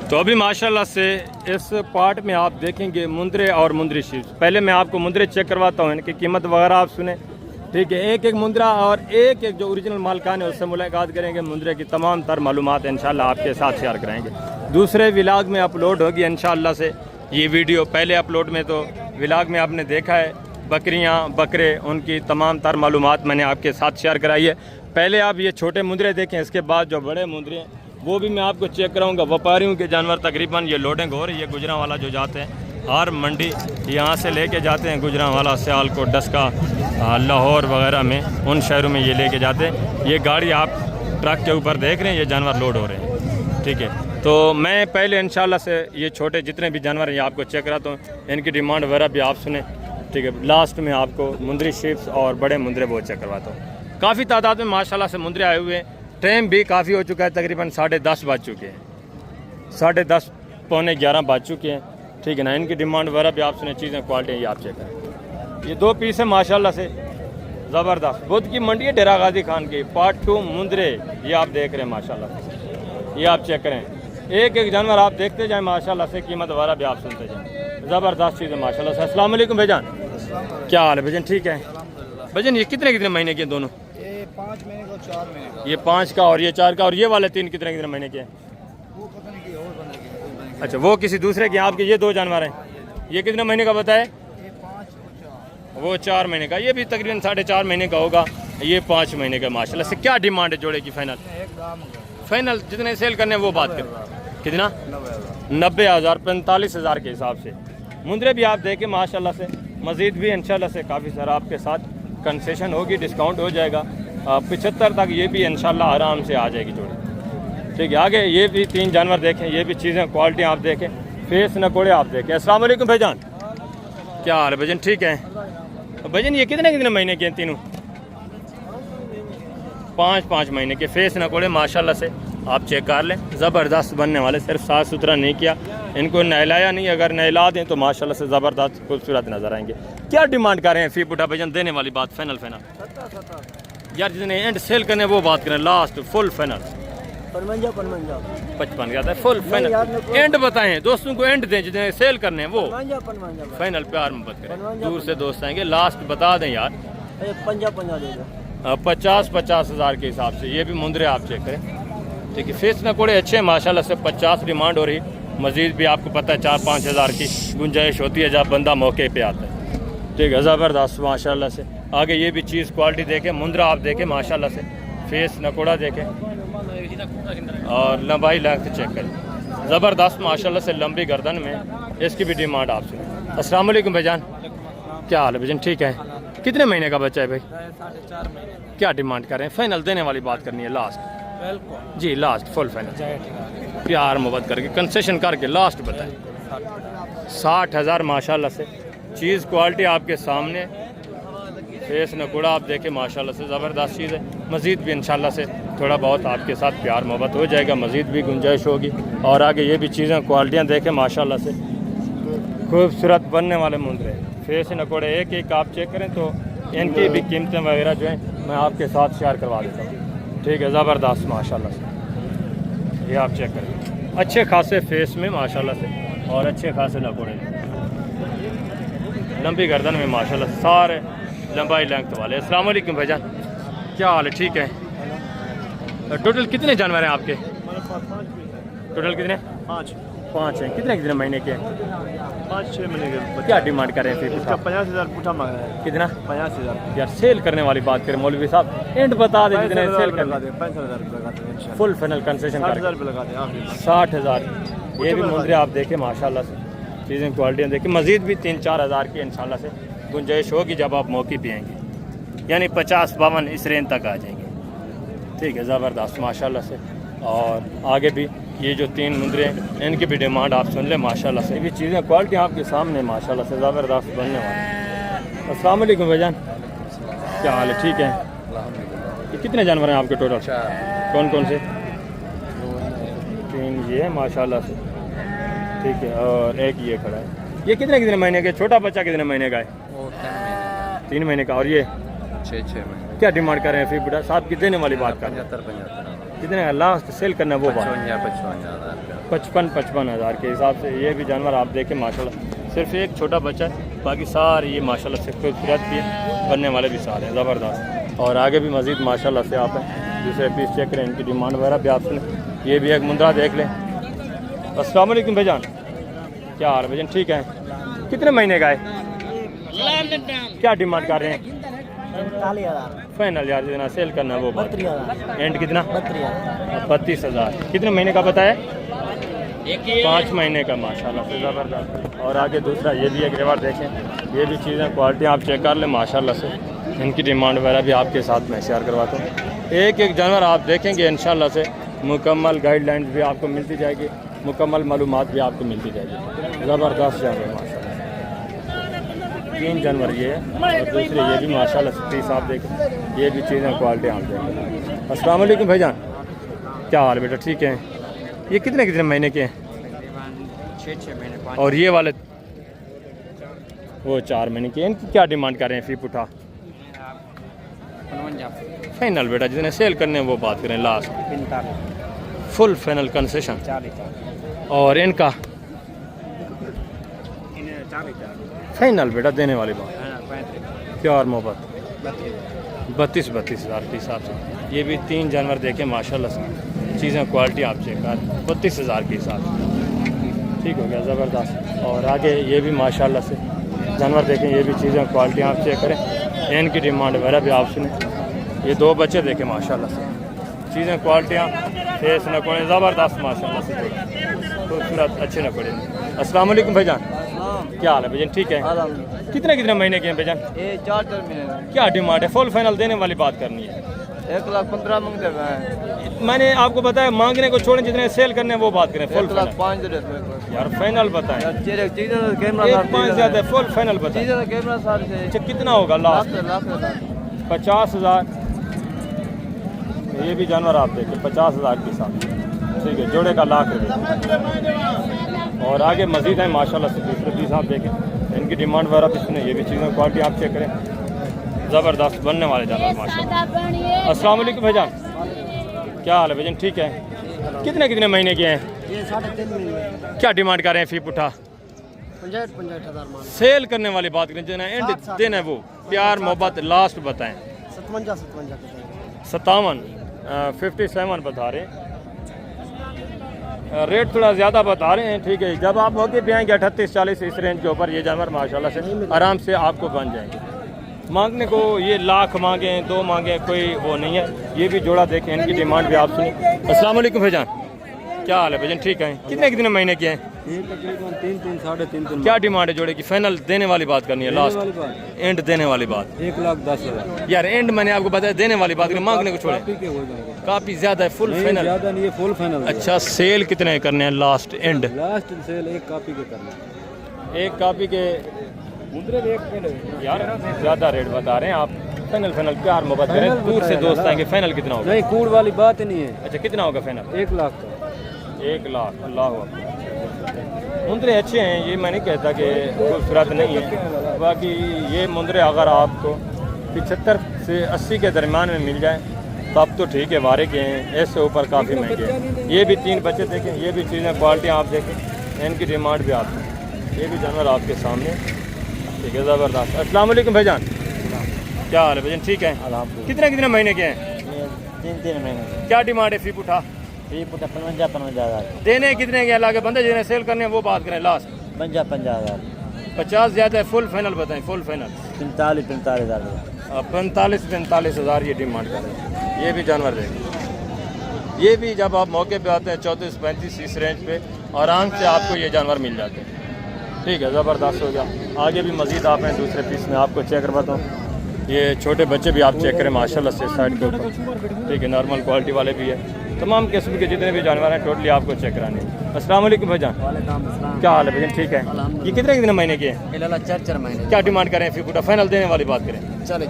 तो अभी माशाल्लाह से इस पार्ट में आप देखेंगे मुंदरे और मुंदरी शीप्स। पहले मैं आपको मुंदरे चेक करवाता हूँ, इनकी कीमत वगैरह आप सुने, ठीक है। एक एक मुंदरा और एक एक जो ओरिजिनल मालकान है उससे मुलाकात करेंगे, मुंदरे की तमाम तर मालूमात इंशाल्लाह आपके साथ शेयर कराएंगे। दूसरे व्लॉग में अपलोड होगी इंशाल्लाह से ये वीडियो। पहले अपलोड में तो व्लॉग में आपने देखा है बकरियाँ बकरे, उनकी तमाम तर मालूमात मैंने आपके साथ शेयर कराई है। पहले आप ये छोटे मुंदरे देखें, इसके बाद जो बड़े मुंदरे हैं वो भी मैं आपको चेक कराऊंगा। व्यापारियों के जानवर तकरीबन ये लोडिंग हो रही है। गुजरांवाला जो जाते हैं हर मंडी यहाँ से लेके जाते हैं, गुजरांवाला, सियालकोट, डस्का, लाहौर वगैरह में, उन शहरों में ये लेके जाते हैं। ये गाड़ी आप ट्रक के ऊपर देख रहे हैं, ये जानवर लोड हो रहे हैं, ठीक है। तो मैं पहले इंशाल्लाह से ये छोटे जितने भी जानवर हैं ये आपको चेक कराता हूँ, इनकी डिमांड वगैरह भी आप सुने, ठीक है। लास्ट में आपको मुंदरी शीप्स और बड़े मुंदरे वो चेक करवाता हूँ। काफ़ी तादाद में माशाल्लाह से मुंदरे आए हुए हैं। टाइम भी काफ़ी हो चुका है, तकरीबन 10:30 बज चुके हैं, 10:30 पौने 11 बज चुके हैं, ठीक है ना। इनकी डिमांड वगैरह भी आप सुने, चीज़ें क्वालिटी ये आप चेक करें। ये 2 पीस है माशाल्लाह से ज़बरदस्त। बुध की मंडी है डेरा गाजी खान की, पार्ट 2 मुंदरे ये आप देख रहे हैं माशाल्लाह से, ये आप चेक करें। एक एक जानवर आप देखते जाएँ माशाल्लाह से, कीमत वगैरह भी आप सुनते जाएँ, ज़बरदस्त चीज़ है माशाल्लाह से। अस्सलाम वालेकुम भाईजान, क्या हाल है भाईजान? ठीक है भाईजान। ये कितने महीने के दोनों? 5 महीने का, 4 महीने का। ये 5 का और ये 4 का, और ये वाले 3 कितने महीने के हैं? वो पता नहीं कि और बनेगी। अच्छा, वो किसी दूसरे के, आपके ये 2 जानवर हैं। ये कितने महीने का बताए? ये 5 और 4। वो 4 महीने का, ये भी तकरीबन 4.5 महीने का होगा, ये 5 महीने का माशाल्लाह से। क्या डिमांड है जोड़े की फाइनल? फाइनल जितने सेल करने वो बात करें। कितना? 90,000, 45,000 के हिसाब से। मुंदरे भी आप देखें माशाल्लाह से, मज़ीद भी इंशाल्लाह से काफ़ी सारा आपके साथ कंसेशन होगी, डिस्काउंट हो जाएगा। 75 तक ये भी इंशाल्लाह आराम से आ जाएगी जोड़ी, ठीक है। आगे ये भी 3 जानवर देखें, ये भी चीज़ें क्वालिटी आप देखें, फेस नकोड़े आप देखें। अस्सलाम वालेकुम भाईजान, क्या हाल है भाईजान? ठीक है भाईजान। ये कितने महीने के हैं तीनों? 5 महीने के। फेस नकोड़े माशाल्लाह से आप चेक कर लें, ज़बरदस्त बनने वाले। सिर्फ साफ़ सुथरा नहीं किया, इनको नहलाया नहीं, अगर नहला दें तो माशाल्लाह से ज़बरदस्त खूबसूरत नज़र आएंगे। क्या डिमांड कर रहे हैं फी पुटा भाईजान? देने वाली बात फाइनल यार, जितने एंड सेल करने वो बात करें, लास्ट फुल फाइनल 55 का था फुल फाइनल। एंड बताएं दोस्तों को, एंड दें जितने सेल करने हैं वो फाइनल। प्यार मोहब्बत करें, दूर से दोस्त आएंगे, लास्ट बता दें यार। 50,000 के हिसाब से। ये भी मुंदरे आप चेक करें, ठीक है। फेस नकोड़े अच्छे हैं माशाल्लाह से। 50 डिमांड हो रही, मजीद भी आपको पता है 4-5 हज़ार की गुंजाइश होती है जब बंदा मौके पे आता है, ठीक है। ज़बरदस्त माशाल्लाह से। आगे ये भी चीज़ क्वालिटी देखें, मुंदरा आप देखें माशाल्लाह से, फेस नकोड़ा देखें और लंबाई लेंथ चेक करें, ज़बरदस्त माशाल्लाह से। लंबी गर्दन में इसकी भी डिमांड आप सुने। अस्सलाम वालेकुम भाईजान, क्या हाल है भाईजान? ठीक है। कितने महीने का बच्चा है भाई? 4.5 महीने। क्या डिमांड कर रहे हैं? फाइनल देने वाली बात करनी है, लास्ट जी, लास्ट फुल फाइनल। प्यार मोहब्बत करके कंसेशन करके लास्ट बताएं। 60,000 माशाल्लाह से। चीज़ क्वालिटी आपके सामने, फेस नकोड़ा आप देखें माशाल्लाह से, ज़बरदस्त चीज़ है। मज़ीद भी इंशाल्लाह से थोड़ा बहुत आपके साथ प्यार मोहब्बत हो जाएगा, मज़ीद भी गुंजाइश होगी। और आगे ये भी चीज़ें क्वालिटियाँ देखें माशाल्लाह से, खूबसूरत बनने वाले मुंदरे। फेस नकोड़े एक एक आप चेक करें तो इनकी भी कीमतें वगैरह जो हैं मैं आपके साथ शेयर करवा देता हूँ, ठीक है। ज़बरदस्त माशाल्लाह से, ये आप चेक करें, अच्छे खासे फेस में माशाल्लाह से और अच्छे खासे नकोड़े, लंबी गर्दन में माशाल्लाह से, सारे लंबाई लेंथ वाले। अस्सलाम वालेकुम भाईजान, क्या हाल है? ठीक है। टोटल कितने जानवर हैं आपके? टोटल कितने? 5 हैं। कितने महीने के? 5-6 महीने के। क्या डिमांड कर रहे हैं फिर? 50,000 पुठा मांग रहा है। कितना? 50,000 यार सेल करने वाली बात करें मौलवी साहब, एंड बता दें जितने सेल करना। 65,000 लगा दें, फुल फाइनल कंसेशन कर 60,000 लगा दें। 60,000। ये भी मुंदरे आप देखें माशाल्लाह से, चीज़ें क्वालिटियाँ देखें। मज़ीद भी 3-4 हज़ार की इंशाल्लाह से गुंजाइश होगी जब आप मौके पे आएंगे, यानी 50-52 इस रेंज तक आ जाएंगे, ठीक है। ज़बरदस्त माशाल्लाह से। और आगे भी ये जो 3 मुंदरे हैं इनकी भी डिमांड आप सुन लें माशाल्लाह से। ये भी चीज़ें क्वालिटी आपके सामने माशाल्लाह से ज़बरदस्त बनने वाली। अस्सलाम वालेकुम भाईजान, क्या हाल है? ठीक है। ये कितने जानवर हैं आपके टोटल? 4। कौन कौन से? 3 ये है माशाल्लाह से, ठीक है। और एक ये खड़ा है। ये कितने महीने के? छोटा बच्चा कितने महीने का है? 3 महीने का। और ये 6 महीने। क्या डिमांड कर रहे हैं फिर बेटा साहब की? देने वाली बात कर 75। कितने का लास्ट सेल करना है वो बात? 55,000 55,000 के हिसाब से ये भी जानवर आप देखें माशाल्लाह। सिर्फ एक छोटा बच्चा है, बाकी सारे ये माशाल्लाह से खूबसूरत भी है, बनने वाले भी सारे हैं ज़बरदस्त। और आगे भी मज़ीद माशाल्लाह से आप हैं दूसरे पीस चेक करें, इनकी डिमांड वगैरह भी आप सुने। ये भी एक मुंद्रा देख लें। अस्सलाम वालेकुम भाईजान, क्या हाल है भाईजान? ठीक है। कितने महीने का है? क्या डिमांड कर रहे हैं? 45,000 फाइनल यार जितना सेल करना है वो बात। 32,000 एंड कितना? 32,000 32,000। कितने महीने का बताया? 5 महीने का माशाल्लाह से ज़बरदस्त। और आगे दूसरा ये भी एक रिवार्ड देखें, ये भी चीज़ें क्वालिटी आप चेक कर लें माशाल्लाह से। इनकी डिमांड वगैरह भी आपके साथ मैं शेयर करवाता हूँ। एक एक जानवर आप देखेंगे इंशाल्लाह से मुकम्मल गाइडलाइंस भी आपको मिलती जाएगी, मुकम्मल मालूमात भी आपको मिलती जाएगी। ज़बरदस्त जानवर माशाल्लाह। 3 जानवर ये है और दूसरे ये भी माशाल्लाह से पीस आप देखें, ये भी चीज़ें क्वालिटी आप देखें। अस्सलाम वालेकुम भाईजान, क्या हाल है बेटा? ठीक है। ये कितने कितने महीने के हैं? 6 महीने। और ये वाले वो 4 महीने के। इनकी क्या डिमांड कर रहे हैं फी पुठा? 55 फाइनल बेटा जितने सेल करने हैं वो बात करें लास्ट। 45 full final concession. 40 और इनका 40 फाइनल बेटा देने वाली बात। प्यार मोहब्बत 32,000 के हिसाब से। ये भी 3 जानवर देखें माशाल्लाह से, चीज़ें क्वालिटी आप चेक कर 32,000 के हिसाब से। ठीक हो गया, ज़बरदस्त। और आगे ये भी माशाल्लाह से जानवर देखें, ये भी चीज़ें क्वालिटी आप चेक करें, इनकी डिमांड वगैरह भी आप सुने। ये 2 बच्चे देखें माशाल्लाह से, चीज़ें क्वालिटियाँ फेस न पड़े ज़बरदस्त माशाल्लाह से, खूबसूरत अच्छे न पड़े। अस्सलाम वालेकुम भाईजान, क्या हाल है भाईजान? ठीक है। कितने कितने महीने के हैं भाईजान? ये 4 महीने। क्या डिमांड है? फुल फाइनल देने वाली बात करनी है। 1,15,000 मांगते हैं। मैंने आपको बताया मांगने को छोड़ें, जितने सेल करने हैं वो बात करें। फुल फाइनल 1,05,000 यार फाइनल बताएं। कैमरा 1.5 ज़्यादा है, फुल फाइनल बताएं। कैमरा सारे से अच्छा कितना होगा लास्ट? 50,000। ये भी जानवर आप देखें 50,000 के साथ, ठीक है, जोड़े का ₹1,00,000। और आगे मजीद है माशाल्लाह से दूसरे पीस आप देखें, इनकी डिमांड वगैरह भी सुने। ये भी चीज़ें क्वालिटी आप चेक करें, ज़बरदस्त बनने वाले जानवर माशाल्लाह। अस्सलाम वालेकुम भाईजान, क्या हाल है भाईजान? ठीक है। कितने कितने महीने के हैं? ये 3.5 महीने। क्या डिमांड कर रहे हैं फी पुठा? 65,000 मान। सेल करने वाली बात करें, जो एंड देना है वो प्यार मोहब्बत लास्ट बताएं। 57 57 बता रहे हैं, रेट थोड़ा ज़्यादा बता रहे हैं। ठीक है, जब आप मौके पे आएंगे 38-40 इस रेंज के ऊपर ये जानवर माशाल्लाह से आराम से आपको बन जाएंगे। मांगने को ये लाख मांगे 2 मांगे कोई वो नहीं है। ये भी जोड़ा देखें, इनकी डिमांड भी आप सुनिए। अस्सलाम वालेकुम भाईजान, क्या हाल है भाईजान? ठीक है। कितने कितने महीने के हैं? ये तकरीबन 3 साढ़े 3 क्या डिमांड है जोड़े की? फाइनल देने वाली बात करनी है, लास्ट एंड देने वाली बात। 1,10,000 यार एंड मैंने आपको बताया देने वाली बात करें, मांगने को छोड़े काफ़ी ज़्यादा है। फुल फाइनल ज्यादा नहीं है, फुल फाइनल। अच्छा सेल कितने करने हैं last end? Last cell 1 copy के करना। 1 कॉपी के यार ज़्यादा रेट बता रहे हैं आप। फाइनल प्यार मोहब्बत करें, दूर से दोस्त आएंगे। फाइनल कितना होगा? नहीं कूड़ वाली बात ही नहीं है। अच्छा कितना होगा फाइनल? 1 लाख का। 1 लाख। अल्लाह मुंदरे अच्छे हैं, ये मैं नहीं कहता कि खूबसूरत नहीं है। बाकी ये मुंदरे अगर आपको 75 से 80 के दरमियान में मिल जाए तब तो ठीक है, वारे के हैं। इससे ऊपर काफ़ी महंगे हैं। ये भी 3 बच्चे देखें, ये भी चीज़ें क्वालिटी आप देखें, इनकी डिमांड भी आप देखें। ये भी जानवर आपके सामने, ठीक है, ज़बरदस्त। अस्सलाम वालेकुम भाईजान, क्या हाल है भाईजान? ठीक है। कितने कितने महीने के हैं? 3 महीने। क्या डिमांड है फी पुठा? 55,000 देने कितने के अल्लाह के बंदे जिन्हें सेल करने हैं वो बात करें लास्ट। 50,000 50 ज़्यादा है, फुल फाइनल बताएं। फुल फाइनल 45,000 45,000 ये डिमांड कर रहे हैं। ये भी जानवर देखें, ये भी जब आप मौके पे आते हैं 34-35 इस रेंज पे आराम से आपको ये जानवर मिल जाते हैं। ठीक है, ज़बरदस्त हो गया। आगे भी मज़ीद आप हैं दूसरे पीस में आपको चेक करवाता हूँ। ये छोटे बच्चे भी आप चेक करें माशाल्लाह से साइड के ऊपर, ठीक है, नॉर्मल क्वालिटी वाले भी है। तमाम किस्म के जितने भी जानवर हैं टोटली आपको चेक कराने हैं। अस्सलाम वालेकुम भाईजान, क्या हाल है भाईजान? ठीक है। ये कितने कितने महीने के हैं? 4 महीने। क्या डिमांड करें फिर पूरा फाइनल देने वाली बात करें? चलिए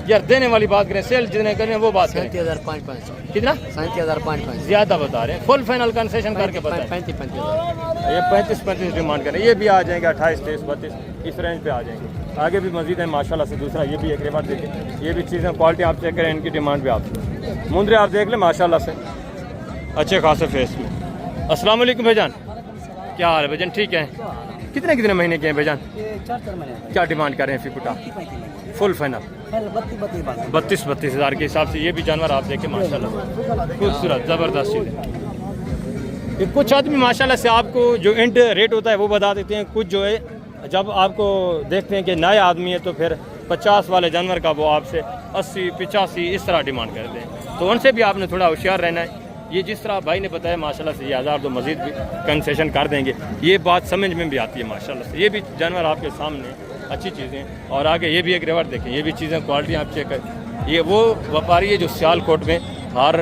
यार देने वाली बात करें, सेल जितने करें वो बात करें। 37,500 कितना? 37,500 ज़्यादा बता रहे हैं, फुल फाइनल कंसेशन करके बताएं। 35,000 ये 35 डिमांड करें, ये भी आ जाएंगे 28, 23, 32 इस रेंज पे आ जाएंगे। आगे भी मजीद है माशाल्लाह से। दूसरा ये भी एक रिवार्ड देखिए, ये भी चीज़ें क्वालिटी आप चेक करें, इनकी डिमांड भी आप मुंदरे आप देख लें माशाल्लाह से। अच्छे खासे फेस में। अस्सलाम वालेकुम भाईजान, क्या हाल है भाईजान? ठीक है। कितने कितने महीने के हैं भाईजान? 4 महीने क्या डिमांड कर रहे हैं फिपुटा? फुल फाइनल 32 हज़ार के हिसाब से। ये भी जानवर आप देखें माशाल्लाह खूबसूरत ज़बरदस्त चीज़ है। कुछ आदमी माशाल्लाह से आपको जो एंड रेट होता है वो बता देते हैं, कुछ जो है जब आपको देखते हैं कि नए आदमी है तो फिर 50 वाले जानवर का वो आपसे 80 85 इस तरह डिमांड करते हैं। तो उनसे भी आपने थोड़ा होशियार रहना है। ये जिस तरह भाई ने बताया माशाल्लाह से ये 1000 तो मज़ीद भी कंसेशन कर देंगे, ये बात समझ में भी आती है माशाल्लाह से। ये भी जानवर आपके सामने अच्छी चीज़ें। और आगे ये भी एक रिवर देखें, ये भी चीज़ें क्वालिटी आप चेक करें। ये वो व्यापारी है जो सियालकोट में हर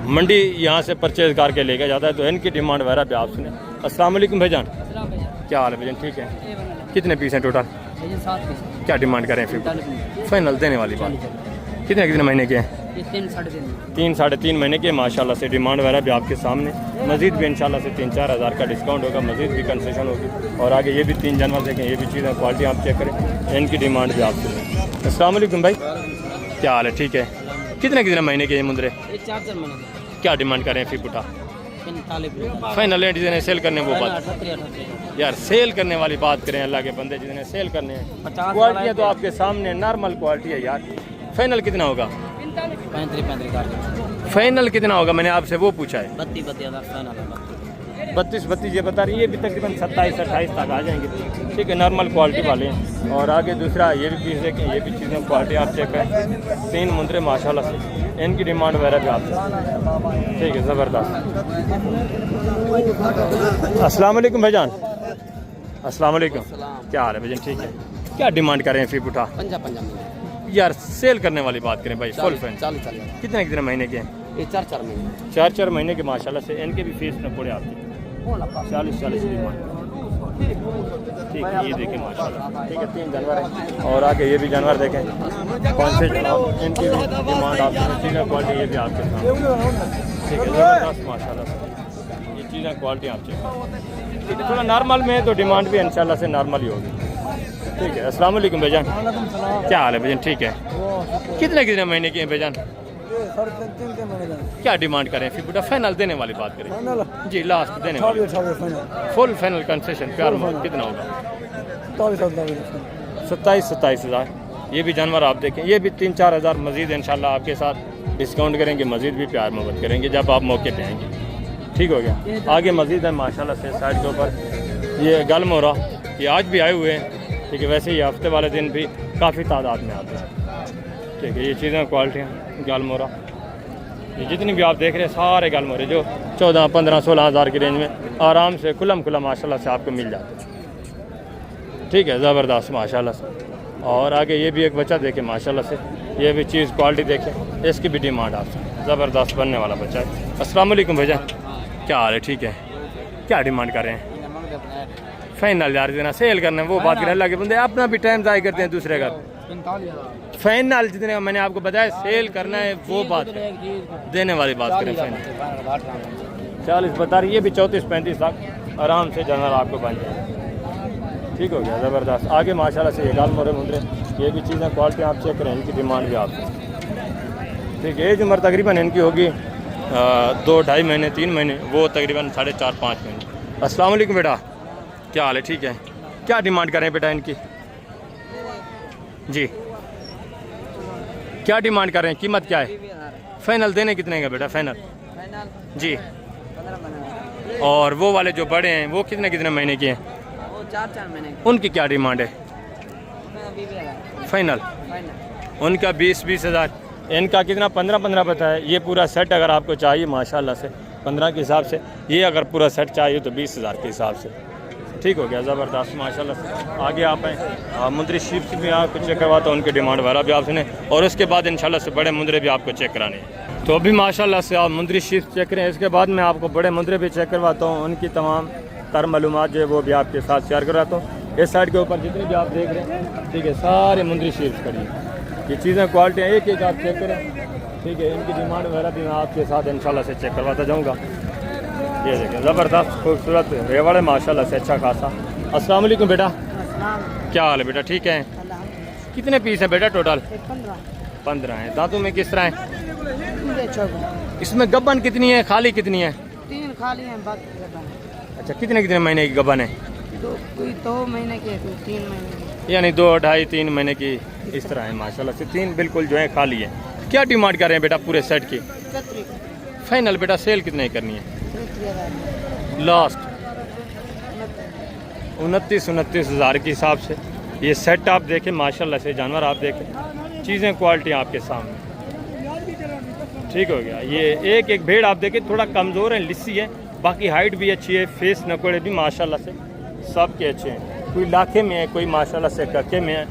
मंडी यहाँ से परचेज करके लेके जाता है, तो इनकी डिमांड वगैरह भी आप सुने। अस्सलाम वालेकुम भाईजान, क्या हाल है भाईजान? ठीक है। कितने पीस हैं टोटल? 7 पीस। क्या डिमांड करें फिर? 45 फाइनल देने वाली बात। कितने कितने महीने के हैं? 3 साढ़े 3 साढ़े 3 महीने के माशाल्लाह से। डिमांड वगैरह भी आपके सामने। मज़ीद भी इंशाल्लाह से 3-4 हज़ार का डिस्काउंट होगा, मज़ीद भी कंसेशन होगी। और आगे ये भी 3 जानवर देखें, ये भी चीज़ें क्वालिटी आप चेक करें, इनकी डिमांड भी आप सुनें। अस्सलाम वालेकुम भाई, क्या हाल है? ठीक है। कितने कितने महीने के हैं मुंदरे? 4 महीने। क्या डिमांड करें फिर पुटा? 45 फाइनल रेट जितने सेल करने वो बात 38 यार, सेल करने वाली बात करें। अल्लाह के बंदे जितने सेल करने हैं, 50 क्वालिटियाँ तो आपके सामने नॉर्मल क्वालिटी है यार। फाइनल कितना होगा? 35 फाइनल कितना होगा मैंने आपसे वो पूछा है। 32 हज़ार फाइनल 32 ये बता रही है। ये भी तकरीबन 27-28 तक आ जाएंगे। ठीक है, नॉर्मल क्वालिटी वाले हैं। और आगे दूसरा ये भी पीस देखें, ये भी चीज़ें क्वालिटी आप चेक करें। 3 मुंदरे माशाल्लाह से, इनकी डिमांड वगैरह भी आप ठीक है, ज़बरदस्त। अस्सलाम वालेकुम भाईजान, अस्सलाम वालेकुम, क्या हाल है भाईजान? ठीक है। क्या डिमांड करें फिर उठा? 50 यार सेल करने वाली बात करें भाई, फुल फैन। 40 कितने कितने महीने के हैं? ये 4 महीने। 4 महीने के माशाल्लाह से। इनके भी फीस में पड़े आपके 40 डिमांड। ठीक है, ये देखें माशाल्लाह। ठीक है, 3 जानवर हैं। और आगे ये भी जानवर देखें कौन से जानवर, इनकी भी डिमांड आपसे। चीज़ें क्वालिटी ये भी आपके साथ। ठीक है, ज़बरदस्त माशाल्लाह से। ये चीज़ें क्वालिटी आप चेक। ठीक है, थोड़ा नॉर्मल में तो डिमांड भी इंशाल्लाह से नॉर्मल ही होगी। ठीक है। अस्सलाम वालेकुम भाईजान, क्या हाल है भाईजान? ठीक है। कितने कितने महीने के हैं भाईजान? 3.5 महीने। क्या डिमांड करें फिर बेटा? फाइनल देने वाली बात करें जी, लास्ट देने वाली। फुल फाइनल कंसेशन प्यार में कितना होगा? 27 हज़ार। ये भी जानवर आप देखें, ये भी 3-4 हज़ार मज़ीद इंशाल्लाह आपके साथ डिस्काउंट करेंगे, मज़ीद भी प्यार मोहब्बत करेंगे जब आप मौके पे आएंगे। ठीक हो गया। आगे मज़ीद है माशाल्लाह से साइड के ऊपर। ये गल मोरा, ये आज भी आए हुए हैं। ठीक है, वैसे ही हफ्ते वाले दिन भी काफ़ी तादाद में आते हैं। ठीक है, ये चीज़ें क्वालिटी हैं गालमोरा। ये जितनी भी आप देख रहे हैं सारे गालमोरे जो 14, 15, 16 हज़ार की रेंज में आराम से खुलम खुला माशाल्लाह से आपको मिल जाते हैं। ठीक है, ज़बरदस्त माशाल्लाह से। और आगे ये भी एक बच्चा देखें माशाल्लाह से, ये भी चीज़ क्वालिटी देखें, इसकी भी डिमांड आपसे ज़बरदस्त बनने वाला बच्चा है। अस्सलाम वालेकुम भैया, क्या हाल है? ठीक है। क्या डिमांड कर रहे हैं? फाइनल यार देना, सेल करना वो बात करें। अल्लाह के बंदे अपना भी टाइम ज़ाय करते हैं दूसरे का। फाइनल जितने का मैंने आपको बताया, सेल करना है वो बात देने वाली बात करें। फाइनल 40 बता रही, ये भी 34-35 लाख आराम से जानवर आपको बन जाए। ठीक हो गया, ज़बरदस्त। आगे माशाल्लाह से ये गाल मोरे मुंदरे, ये भी चीज़ें क्वालिटी आप चेक करें, इनकी डिमांड भी आपको। ठीक है, एज उम्र तकरीबन इनकी होगी 2-2.5 महीने 3 महीने, वो तकरीबन 4.5-5 महीने। अस्सलाम वालेकुम बेटा, क्या हाल है? ठीक है। क्या डिमांड करें बेटा इनकी? जी, क्या डिमांड कर रहे हैं? कीमत क्या है? फाइनल देने कितने का बेटा? फाइनल जी। 15 महीने। और वो वाले जो बड़े हैं वो कितने कितने महीने के हैं? वो 4 महीने। उनकी क्या डिमांड है? फाइनल उनका 20 हज़ार। इनका कितना? 15 पता है। ये पूरा सेट अगर आपको चाहिए माशाल्लाह से 15 के हिसाब से, ये अगर पूरा सेट चाहिए तो 20 हज़ार के हिसाब से। ठीक हो गया, ज़बरदस्त माशाल्लाह से। आगे आप हैं मुंदरी शीप की भी आपको चेक करवाता हूँ, उनकी डिमांड वाला भी आप सुने। और उसके बाद इंशाल्लाह से बड़े मुंदरे भी आपको चेक कराने हैं। तो अभी माशाल्लाह से आप मुंदरी शीप चेक करें, इसके बाद मैं आपको बड़े मुंदरे भी चेक करवाता हूँ, उनकी तमाम तर मालूमात जो है वो भी आपके साथ शेयर करवाता हूँ। इस साइड के ऊपर जितने भी आप देख रहे हैं, ठीक है, सारे मुंदरी शीप खड़ी हैं। ये चीज़ें क्वालिटी एक एक आप चेक करें। ठीक है, इनकी डिमांड वगैरह भी मैं आपके साथ इंशाल्लाह से चेक करवाता जाऊँगा। ये देखें, ज़बरदस्त खूबसूरत रेवड़ है माशाल्लाह से, अच्छा खासा। अस्सलाम वालेकुम बेटा, क्या हाल है बेटा? ठीक है। कितने पीस हैं बेटा टोटल? 15 हैं। दांतों में किस तरह हैं? इसमें गब्बन कितनी है, खाली कितनी है? 3 खाली हैं, बाकी गब्बन है। अच्छा, कितने कितने महीने की गब्बन है? कोई 2 महीने की है, कोई 3 महीने की। यानी 2, 2.5, 3 महीने की इस तरह है माशाल्लाह से। 3 बिल्कुल जो है खाली है। क्या डिमांड कर रहे हैं बेटा पूरे सेट की? 33 फाइनल बेटा सेल कितने की करनी है? 33,000 लास्ट 29 हज़ार के हिसाब से ये सेट आप देखें माशाल्लाह से, जानवर आप देखें, चीज़ें क्वालिटी आपके सामने, ठीक हो गया। ये एक एक भेड़ आप देखें, थोड़ा कमज़ोर है, लिस्सी है, बाकी हाइट भी अच्छी है, फेस नकोड़े भी माशाल्लाह से सब के अच्छे हैं। कोई लाखे में है, कोई माशाल्लाह से कक्के में है,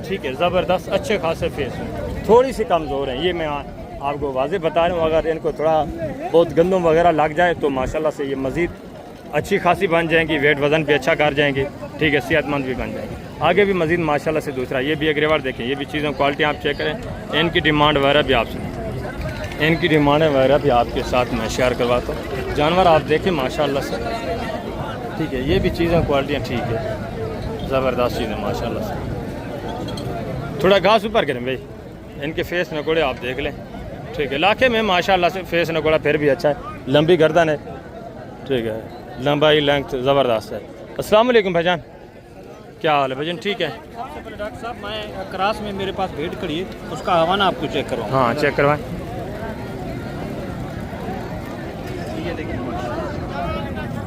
ठीक है, ज़बरदस्त अच्छे खासे फेस हैं, थोड़ी सी कमज़ोर है। ये मैं आपको वाज़े बता रहा हूँ, अगर इनको थोड़ा बहुत गंदम वगैरह लग जाए तो माशाल्लाह से ये मज़ीद अच्छी खासी बन जाएंगी, वेट वज़न भी अच्छा कर जाएंगी, ठीक है, सेहतमंद भी बन जाएंगी। आगे भी मज़ीद माशाल्लाह से दूसरा ये भी एक रेवार देखें, ये भी चीज़ों क्वालिटी आप चेक करें, इनकी डिमांड वगैरह भी आप सुनें, इनकी डिमांड वगैरह भी आपके साथ मैं शेयर करवाता हूँ। जानवर आप देखें माशाल्लाह से, ठीक है, ये भी चीज़ें क्वालिटियाँ ठीक है, ज़बरदस्त चीज़ें माशाल्लाह से। थोड़ा घास ऊपर करें भाई, इनके फेस नकोड़े आप देख लें, ठीक है, लाखे में माशाल्लाह से फेस नकोड़ा फिर भी अच्छा है, लंबी गर्दन है, ठीक है, लंबाई लेंथ ज़बरदस्त है। अस्सलाम वालेकुम भाईजान, क्या हाल है भाईजान? ठीक है। सबसे पहले डॉक्टर साहब, मैं क्रास में मेरे पास भेड़ खड़ी है, उसका हवाना आपको चेक करवाऊँ। हाँ चेक करवाएं।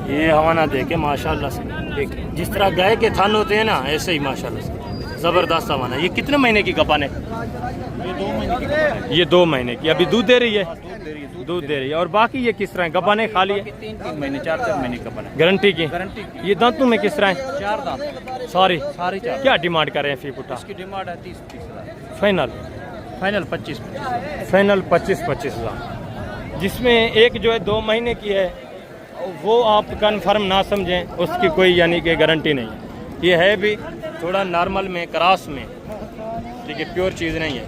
ये हवाना देखे माशाल्लाह से, एक जिस तरह गाय के थान होते हैं ना, ऐसे ही माशाल्लाह से ज़बरदस्त हवाना। ये कितने महीने की गपान है? ये 2 महीने की गपान है। ये 2 महीने की, अभी दूध दे रही है? दूध दे रही है। और बाकी ये किस तरह है? गपाने खाली है? 3 महीने 4 महीने का बना। गारंटी की? गारंटी की। ये दांतों में किस तरह है? 4 दांत सॉरी सारी 4। क्या डिमांड कर रहे हैं फी पुट्टा? इसकी डिमांड है 30 हज़ार, फाइनल फाइनल 25। फाइनल 25 हज़ार। जिसमें एक जो है 2 महीने की है, वो आप कन्फर्म ना समझें, उसकी कोई यानी कि गारंटी नहीं है। ये है भी थोड़ा नॉर्मल में, क्रॉस में, ठीक है, प्योर चीज़ नहीं है।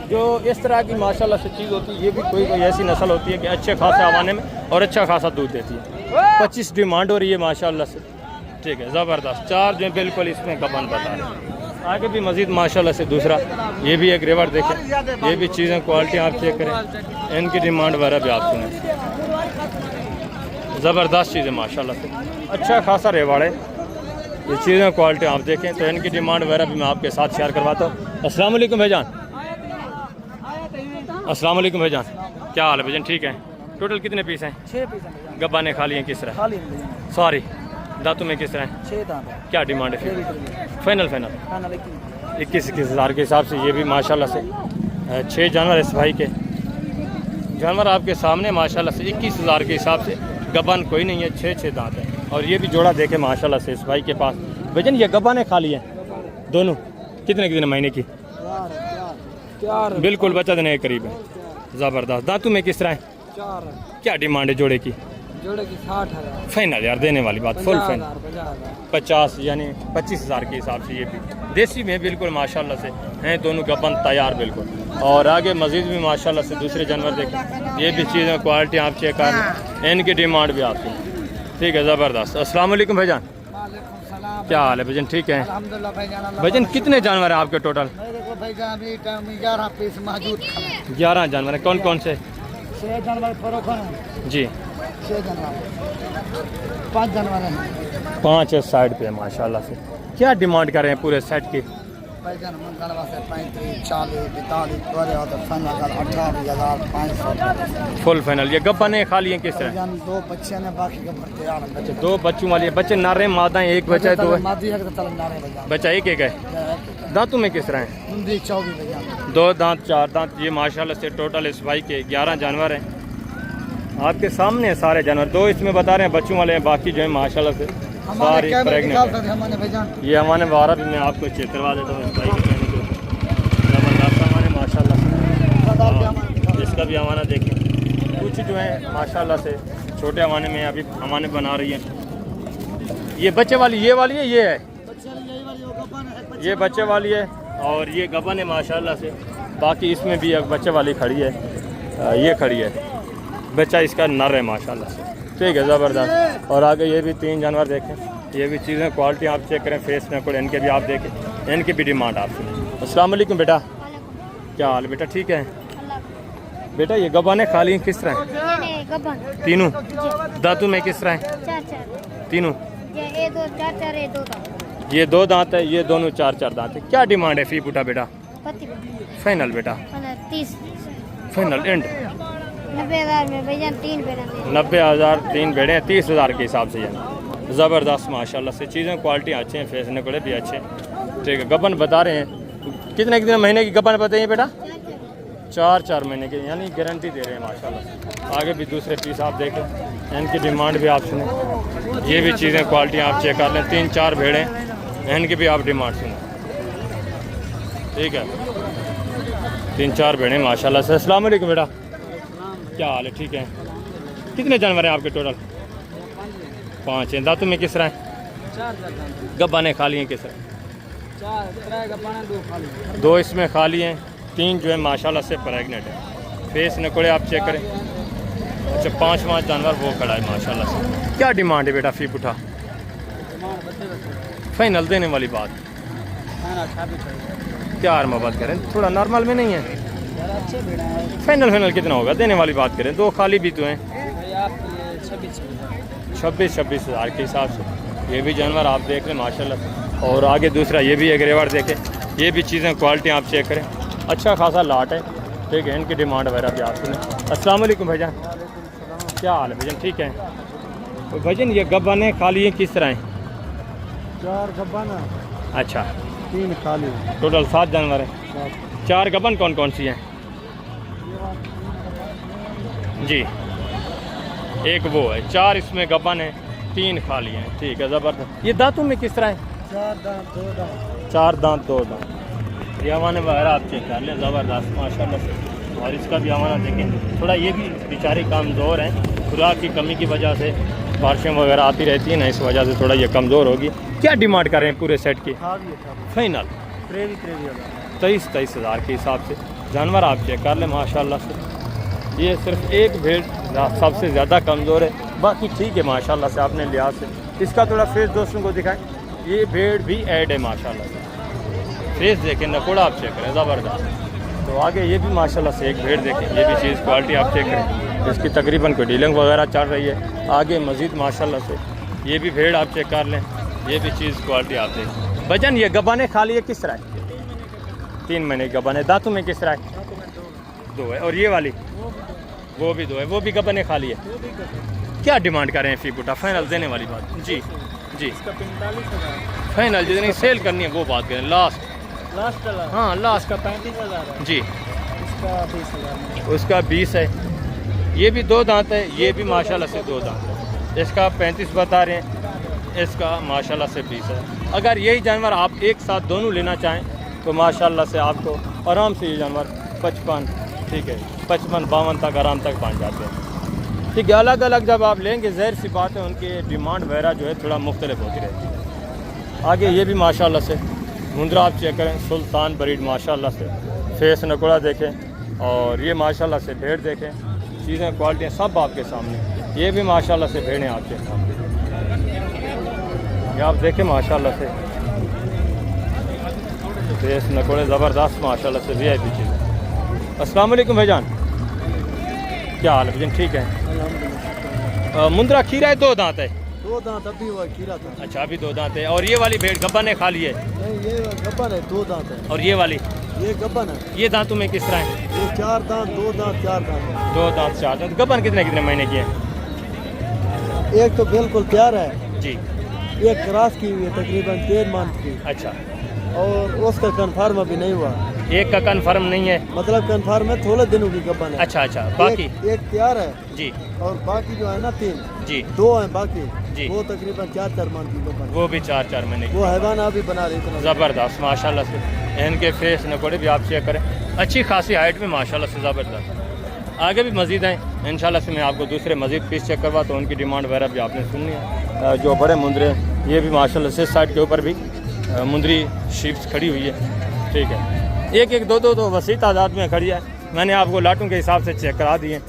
जो इस तरह की माशाल्लाह से चीज़ होती है, ये भी कोई ऐसी नस्ल होती है कि अच्छे खासे आवाने में और अच्छा खासा दूध देती है। 25 डिमांड हो रही है माशाल्लाह से, ठीक है, ज़बरदस्त। 4 जो बिल्कुल इसमें गबन बता रहे हैं। आगे भी मज़ीद माशाल्लाह से दूसरा ये भी एक रेवर देखें, ये भी चीज़ें क्वालिटी आप चेक करें, इनकी डिमांड वगैरह भी आप सुनें, ज़बरदस्त चीज़ें माशाल्लाह से, अच्छा खासा रेवाड़ है। ये चीज़ें क्वालिटी आप देखें तो इनकी डिमांड वगैरह भी मैं आपके साथ शेयर करवाता हूँ। अस्सलाम वालेकुम भाईजान, अस्सलाम वालेकुम भाईजान, क्या हाल है भाईजान? ठीक है। टोटल कितने पीस हैं? 6 पीस हैं। गब्बाने खाली हैं किस तरह? खाली हैं। सॉरी, दांतों में किस तरह हैं? 6 दांत हैं। क्या डिमांड है? फाइनल फाइनल 21 हज़ार के हिसाब से। ये भी माशाल्लाह से 6 जानवर इस भाई के, जानवर आपके सामने माशाल्लाह से 21 हज़ार के हिसाब से। गब्बान कोई नहीं है, 6 दांत है। और ये भी जोड़ा देखे माशाल्लाह से इस भाई के पास। भाईजान ये गब्बाने खाली हैं दोनों, कितने कितने महीने की? 4 बिल्कुल बचत नहीं करीब है, ज़बरदस्त। दांतों में किस तरह है? 4 क्या डिमांड है जोड़े की? जोड़े की 60,000। फाइनल यार, देने वाली बात, फुल फाइनल 50,000। 50 यानी 25 हज़ार के हिसाब से। ये भी देसी में बिल्कुल माशाल्लाह से हैं दोनों गब्बन तैयार बिल्कुल। और आगे मज़ीद भी माशाल्लाह से दूसरे जानवर देखें, ये भी चीज़ें क्वालिटी आप चेक करें, इनकी डिमांड भी आपकी, ठीक है, ज़बरदस्त। अस्सलाम वालेकुम भाईजान, क्या हाल है भाईजान? ठीक है अल्हम्दुलिल्लाह भाईजान। भाईजान, कितने जानवर हैं आपके टोटल? मेरे को भाईजान अभी टाइम में 11 पीस मौजूद हैं। 11 जानवर हैं। कौन कौन से? 6 जानवर फरोखन हैं। जी 6 जानवर, 5 जानवर हैं। 5 है साइड पे माशाल्लाह से। क्या डिमांड कर रहे हैं पूरे सेट की? भाईजान मंगलवा से 35, 40, 42, 18,500 फुल फाइनल। ये गब्बन खाली हैं किस तरह? भाईजान 2 बच्चे ने, बाकी का भर तैयार है। अच्छा, 2 बच्चों वाली है। बच्चे नारे मादा हैं, एक बच्चा है, 2 है मादी है तो तलंगाना है भाईजान। बच्चा, एक है। दांतों में किस तरह हैं? मुंडी 24 भाईजान। 2 दांत 4 दांत। ये माशाल्लाह से टोटल इस भाई के 11 जानवर हैं आपके सामने हैं सारे जानवर। 2 इसमें बता रहे हैं बच्चों वाले हैं, बाकी जो है माशाल्लाह से सारी प्रेग्नेंट है। हमारे भाईजान ये हमारे वारा भी मैं आपको चेक करवा देता हूँ इस भाई के कहने को, ज़बरदस्त हमारे माशाल्लाह से। इसका भी हमारा देखें, कुछ जो है माशाल्लाह से छोटे हमारे में अभी हमारे बना रही है। ये बच्चे वाली, ये वाली है, ये है, ये बच्चे वाली है और ये गबन है माशाल्लाह से। बाकी इसमें भी एक बच्चे वाली खड़ी है, ये खड़ी है, बच्चा इसका नर है माशाल्लाह से, ठीक है, ज़बरदस्त। और आगे ये भी 3 जानवर देखें, ये भी चीज़ें क्वालिटी आप चेक करें, फेस में कोई इनके भी आप देखें, इनकी भी डिमांड आप सुनें। अस्सलाम वालेकुम बेटा, क्या हाल बेटा? ठीक है। बेटा ये गबाने खाली हैं किस तरह हैं? ये नहीं गबन तीनों जी दांतों में किस तरह हैं? 4 तीनों ये 2 4 ये 2 दांत ये 2 दांत है, ये दोनों 4 दांत है। क्या डिमांड है फी पुटा बेटा? पति फाइनल बेटा 30 फाइनल एंड 90,000 में भैया 3 बेड़ा दे 90,000 3 भेड़े हैं 30,000 के हिसाब से यानी ज़बरदस्त माशाल्लाह से चीज़ें क्वालिटी अच्छे हैं, फेसने को भी अच्छे हैं। ठीक है गबन बता रहे हैं कितने महीने की गबन बताइए बेटा? 4 महीने के यानी गारंटी दे रहे हैं माशाल्लाह। आगे भी दूसरे पीस आप देखें, इनकी डिमांड भी आप सुने। ये भी चीज़ें क्वालिटी आप चेक कर लें, 3-4 भेड़े इनकी भी आप डिमांड सुने। ठीक है 3-4 भेड़े माशाल्लाह से। अस्सलाम वालेकुम बेटा, क्या हाल है? ठीक है। कितने जानवर हैं आपके टोटल? 5 हैं। दांतों में किस तरह हैं? गब्बाने खाली हैं किस तरह? 2 इसमें खाली हैं, 3 जो है माशाल्लाह से प्रेगनेंट है। फेस नकोड़े आप चेक करें। अच्छा 5 जानवर वो खड़ा है माशाल्लाह से। क्या डिमांड है बेटा फी पुठा? फाइनल देने वाली बात क्या यार मोहब्बत करें, थोड़ा नॉर्मल में नहीं है। फाइनल कितना होगा देने वाली बात करें? 2 खाली भी तो हैं। 26 हज़ार के हिसाब से ये भी जानवर आप देख लें माशाल्लाह से। और आगे दूसरा ये भी एक रेवर देखें, ये भी चीज़ें क्वालिटी आप चेक करें, अच्छा खासा लाट है। ठीक है इनकी डिमांड वगैरह भी आप सुने। अस्सलाम वालेकुम भाईजान, क्या हाल है भाईजान? ठीक है। तो भाईजान ये गब्बाने खाली हैं किस तरह हैं? 4 गब्बाना अच्छा 3 खाली टोटल 7 जानवर हैं। 4 गबन कौन कौन सी हैं? जी एक वो है, 4 इसमें गबन है, 3 खाली हैं। ठीक है ज़बरदस्त। ये दांतों में किस तरह है? 4 दांत 2 दांत 4 दांत 2 दांत। ये हवाने वगैरह आप चेक कर लें, ज़बरदस्त माशाल्लाह से। और इसका भी हवाना देखें, थोड़ा ये भी बेचारे कमज़ोर हैं, खुराक की कमी की वजह से, बारिशें वगैरह आती रहती हैं ना, इस वजह से थोड़ा ये कमज़ोर होगी। क्या डिमांड कर रहे हैं पूरे सेट की? फाइनल 23 हज़ार के हिसाब से जानवर आप चेक कर लें माशाल्लाह से। ये सिर्फ एक भेड़ सबसे ज़्यादा कमज़ोर है, बाकी ठीक है माशाल्लाह से अपने लिहाज से। इसका थोड़ा फेस दोस्तों को दिखाएं, ये भेड़ भी ऐड है माशाल्लाह से। फेस देखें, नकोड़ा आप चेक करें, ज़बरदस्त। तो आगे ये भी माशाल्लाह से एक भेड़ देखें, ये भी चीज़ क्वालिटी आप चेक करें। इसकी तकरीबन कोई डीलिंग वगैरह चल रही है। आगे मज़ीद माशाल्लाह से ये भी भेड़ आप चेक कर लें, ये भी चीज़ क्वालिटी आप देखें। वजन ये गबाने खाली है किस तरह है? 3 महीने की गबाने। दांतों में किस तरह है? 2 है। और ये वाली वो भी 2 है, वो भी गबाने खाली है। क्या डिमांड कर रहे हैं फी पुटा? फाइनल देने वाली बात जी जी फाइनल जितनी सेल करनी है वो बात करें। लास्ट हाँ लास्ट का 35,000 जी, इसका 20,000 उसका 20 है। ये भी 2 दांत है, ये भी माशाल्लाह से 2 दांत है। इसका 35 बता रहे हैं, इसका माशाल्लाह से 20 है। अगर यही जानवर आप एक साथ दोनों लेना चाहें तो माशाल्लाह से आपको आराम से ये जानवर 55 ठीक है 55-52 तक आराम तक पहुँच जाते हैं। ठीक है अलग अलग जब आप लेंगे ज़ाहिर सी बात है उनकी डिमांड वगैरह जो है थोड़ा मुख्तलिफ होती रहती है। आगे ये भी माशाल्लाह से मुंद्रा आप चेक करें, सुल्तान ब्रीड माशाल्लाह से। फेस नकोड़ा देखें और ये माशाल्लाह से भेड़ देखें, चीज़ें क्वालिटियाँ सब आपके सामने। ये भी माशाल्लाह से भेड़ें आपके सामने, ये आप देखें माशाल्लाह से। फेस नकोड़े ज़बरदस्त माशाल्लाह से VIP चीज़। अस्सलाम वालेकुम भाईजान, क्या हाल है भाईजान? ठीक है। मुंद्रा खीरा है 2 दांत है? 2 दांत अभी हुआ खीरा था। अच्छा अभी 2 दांत है। और ये वाली भेड़ गब्बन है खाली है? नहीं ये गब्बन है 2 दांत है। और ये वाली ये गब्बन है। ये दांतों में किस तरह है? ये 4 दांत 2 दांत 4 दांत 2 दांत 4 दांत। गब्बन कितने महीने की है? एक तो बिल्कुल तैयार है जी, एक क्रॉस की हुई है तकरीबन 13 मंथ की, अच्छा और उसका कंफर्म अभी नहीं हुआ। एक का कंफर्म नहीं है? मतलब कंफर्म है थोड़े दिनों की गब्बन है। अच्छा अच्छा बाकी एक तैयार है जी और बाकी जो है ना 3 जी 2 हैं बाकी जी। वो तकरीबन 4 मंथ की गब्बन है। वो भी 4 महीने की। वो हैवान अभी बना रही थी। ज़बरदस्त माशाल्लाह से। इनके फेस नकोड़े भी आप चेक करें, अच्छी खासी हाइट में माशाल्लाह से ज़बरदस्त। आगे भी मज़ीद हैं इंशाल्लाह से, मैं आपको दूसरे मज़ीद पीस चेक करवा तो उनकी डिमांड वगैरह भी आपने सुननी है। जो बड़े मुंदरे ये भी माशाल्लाह से साइड के ऊपर भी मुंदरी शीप्स खड़ी हुई है। ठीक है, एक 2 तो वसी तादाद में खड़ी है। मैंने आपको लाटों के हिसाब से चेक करा दिए।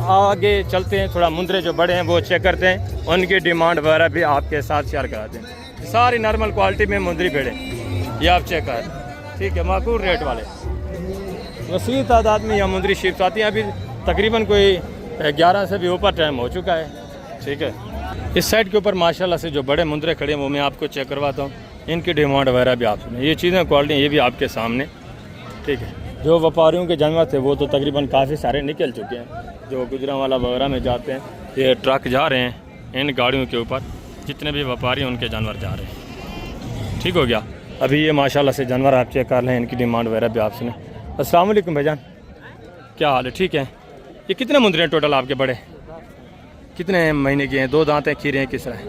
आगे चलते हैं, थोड़ा मुंदरे जो बड़े हैं वो चेक करते हैं, उनकी डिमांड वगैरह भी आपके साथ शेयर कराते हैं। सारी नॉर्मल क्वालिटी में मुंदरी भेड़े ये आप चेक करें। ठीक है, माकूल रेट वाले वसी तादाद में यह मुंदरी शीप्स आती हैं। अभी तकरीबन कोई 11 से भी ऊपर टाइम हो चुका है। ठीक है, इस साइड के ऊपर माशाल्लाह से जो बड़े मुंदरे खड़े हैं वो मैं आपको चेक करवाता हूँ। इनकी डिमांड वगैरह भी आप सुने, ये चीज़ें क्वालिटी ये भी आपके सामने। ठीक है, जो व्यापारियों के जानवर थे वो तो तकरीबन काफ़ी सारे निकल चुके हैं, जो गुजरांवाला वगैरह में जाते हैं। ये ट्रक जा रहे हैं इन गाड़ियों के ऊपर, जितने भी व्यापारी हैं उनके जानवर जा रहे हैं। ठीक हो गया। अभी ये माशाल्लाह से जानवर आप चेक कर लें, इनकी डिमांड वगैरह भी आप सुने। अस्सलाम वालेकुम भाईजान, क्या हाल है? ठीक है। ये कितने मुंदरे हैं टोटल आपके बड़े? कितने महीने के हैं? 2 दांत हैं, खीरे हैं, किस तरह है?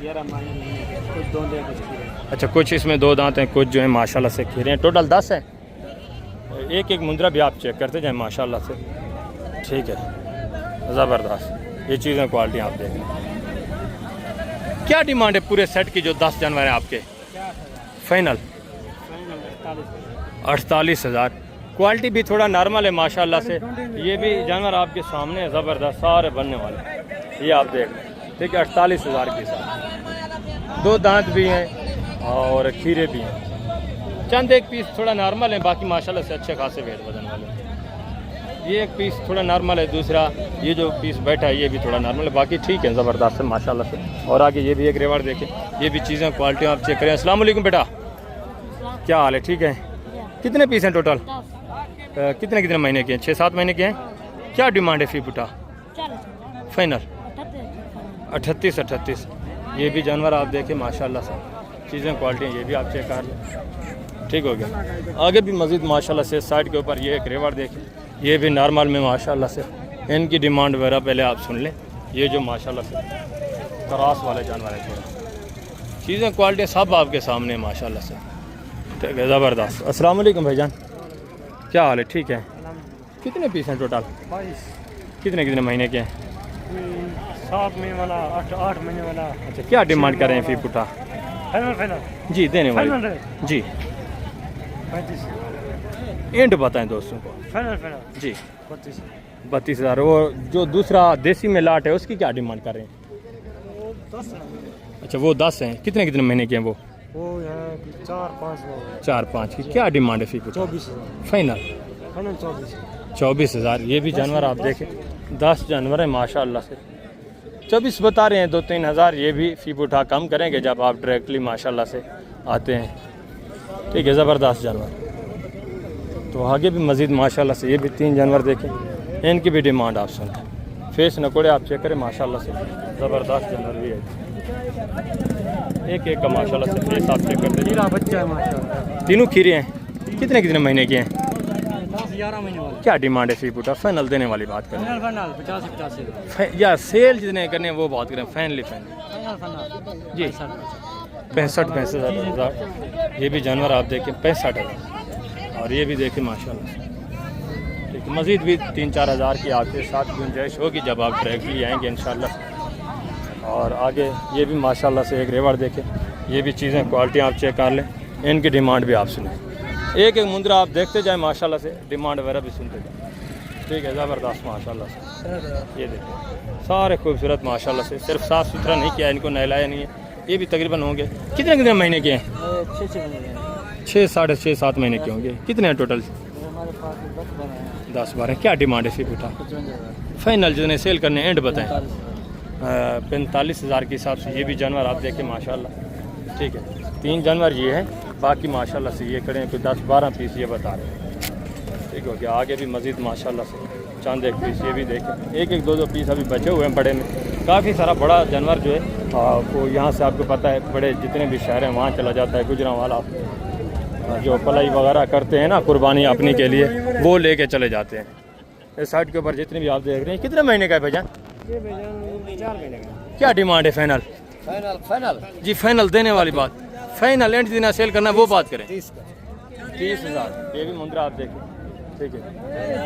11 महीने कुछ 2 दे कुछ खीरे। अच्छा, कुछ इसमें 2 दांत हैं, कुछ जो है माशाल्लाह से खीरे हैं। टोटल 10 है। एक एक मुंदरा भी आप चेक करते जाएं माशाल्लाह से। ठीक है, ज़बरदस्त। ये चीज़ें क्वालिटी आप देखें। क्या डिमांड है पूरे सेट की जो 10 जानवर हैं आपके? फाइनल 48,000। क्वालिटी भी थोड़ा नॉर्मल है माशाल्लाह से। ये भी जानवर आपके सामने है, ज़बरदस्त सारे बनने वाले, ये आप देख लें। ठीक है, 48,000 के साथ 2 दांत भी हैं और खीरे भी हैं। चंद एक पीस थोड़ा नॉर्मल है, बाकी माशाल्लाह से अच्छे खासे वेट वजन वाले। ये एक पीस थोड़ा नॉर्मल है, दूसरा ये जो पीस बैठा है ये भी थोड़ा नॉर्मल है, बाकी ठीक है, ज़बरदस्त है माशाल्लाह से। और आगे ये भी एक रेवाड़ देखें, ये भी चीज़ें क्वालिटी आप चेक करें। अस्सलाम वालेकुम बेटा, क्या हाल है? ठीक है। कितने पीस हैं टोटल? कितने कितने महीने के हैं? 6-7 महीने के हैं। क्या डिमांड है फी पुटा? फाइनल 38। ये भी जानवर आप देखें माशाल्लाह से, चीज़ें क्वालिटी हैं, ये भी आप चेक कर लें। ठीक हो गया। आगे भी मज़ीद माशाल्लाह से साइड के ऊपर ये एक रेवाड़ देखें, ये भी नॉर्मल में माशाल्लाह से। इनकी डिमांड वगैरह पहले आप सुन लें। ये जो माशाल्लाह से क्रॉस वाले जानवर हैं, थोड़ा चीज़ें क्वालिटी सब आपके सामने माशाल्लाह से। ठीक है, ज़बरदस्त। अस्सलाम वालेकुम भाईजान, क्या हाल है? ठीक है। कितने पीस हैं टोटल? 22। कितने कितने महीने के हैं? 7 महीने वाला, 8 महीने वाला। अच्छा, क्या डिमांड कर रहे हैं फी पुटा? फाइनल जी देने वाले जी 35। एंड बताएं दोस्तों को। फाइनल जी 32। 32,000। और जो दूसरा देसी में लाट है उसकी क्या डिमांड कर रहे हैं? 10। अच्छा, वो 10 हैं। कितने कितने महीने के हैं वो? वो यहाँ 4-5 4-5 की क्या डिमांड है फी पुटा? 24,000। फाइनल 24,000। ये भी जानवर आप देखें, 10 जानवर है माशाल्लाह से। 24 बता रहे हैं, 2-3 हज़ार ये भी फी उठा कम करेंगे जब आप डायरेक्टली माशाल्लाह से आते हैं। ठीक है, ज़बरदस्त जानवर। तो आगे भी मज़ीद माशाल्लाह से ये भी 3 जानवर देखें, इनकी भी डिमांड आप सुन। फेस नकोड़े आप चेक करें माशाल्लाह से, ज़बरदस्त जानवर भी है। एक एक का माशाल्लाह से फेस आप चेक करते हैं। बच्चा है माशाल्लाह। तीनों खीरे हैं। कितने कितने महीने के हैं? 10-11 महीने वाला। क्या डिमांड है फी पुटा? फाइनल देने वाली बात करें फाइनल 50-85। या सेल जितने करने हैं वो बात करें। फाइनली जी 65-65,000। ये भी जानवर आप देखें 65,000। और ये भी देखें माशाल्लाह से। ठीक, मज़ीद भी 3-4 हज़ार की आपके साथ गुंजाइश होगी जब आप डायरेक्टली आएंगे इंशाल्लाह। और आगे ये भी माशाल्लाह से एक रेवाड़ देखें, ये भी चीज़ें क्वालिटी आप चेक कर लें, इनकी डिमांड भी आप सुनें। एक एक मुंदरा आप देखते जाएं माशाल्लाह से, डिमांड वगैरह भी सुनते जाएं। ठीक है, ज़बरदस्त माशाल्लाह से। ये देखिए सारे खूबसूरत माशाल्लाह से, सिर्फ साफ़ सुथरा नहीं किया, इनको नहलाया नहीं है। ये भी तकरीबन होंगे कितने कितने महीने के हैं? 6, 6.5, 7 महीने के होंगे। कितने हैं टोटल? 10-12। क्या डिमांड है फिर उठा? फाइनल जितने सेल करने एंड बताएं। 45,000 के हिसाब से ये भी जानवर आप देखें माशाल्लाह। ठीक है, 3 जानवर ये हैं, बाकी माशाल्लाह से ये खड़े हैं, कोई 10-12 पीस ये बता रहे हैं। ठीक हो गया। आगे भी मज़ीद माशाल्लाह से चंद एक पीस ये भी देखें, एक एक 2-2 पीस अभी बचे हुए हैं बड़े में। काफ़ी सारा बड़ा जानवर जो है वो यहाँ से आपको पता है बड़े जितने भी शहर हैं वहाँ चला जाता है। गुजरांवाला जो पलाई वगैरह करते हैं ना कुर्बानी अपनी के लिए, वो लेके चले जाते हैं। इस साइड के ऊपर जितने भी आप देख रहे हैं, कितने महीने का है भाईजान? 4 महीने का। क्या डिमांड है? फाइनल जी, फाइनल देने वाली बात। फाइनल एंड दिन सेल करना वो बात करें। 30,000। ये भी मुंद्रा आप देखें। ठीक है,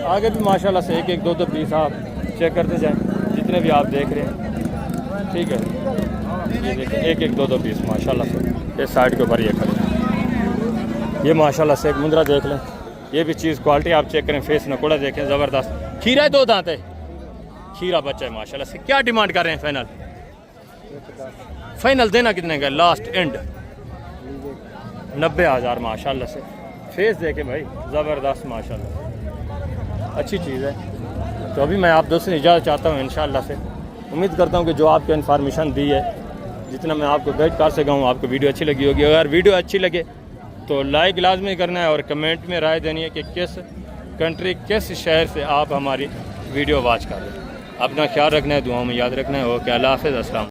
आगे भी माशाल्लाह से एक एक 2-2 पीस आप चेक करते जाएं जितने भी आप देख रहे हैं। ठीक है, ये देखें एक एक 2-2 पीस माशाल्लाह से इस साइड के ऊपर ये खड़े। ये माशाल्लाह से एक मुंद्रा देख लें, ये भी चीज़ क्वालिटी आप चेक करें। फेस नकोड़ा देखें, ज़बरदस्त। खीरा है, 2 दांत है, खीरा बच्चा है माशाल्लाह से। क्या डिमांड कर रहे हैं? फाइनल देना कितने का? लास्ट एंड 90,000 माशाल्लाह से। फेस देखें भाई, ज़बरदस्त माशाल्लाह। अच्छी चीज़ है। तो अभी मैं आप दोस्तों से इजाज़त चाहता हूँ इंशाअल्लाह से। उम्मीद करता हूँ कि जो आपको इन्फॉर्मेशन दी है, जितना मैं आपको गाइड कर सका हूँ, आपको वीडियो अच्छी लगी होगी। अगर वीडियो अच्छी लगे तो लाइक लाजमी करना है और कमेंट में राय देनी है कि किस कंट्री, किस शहर से आप हमारी वीडियो वॉच कर रहे हैं। अपना ख्याल रखना है, दुआओं में याद रखना है। ओके, अल्लाह हाफ़िज़, अस्सलाम।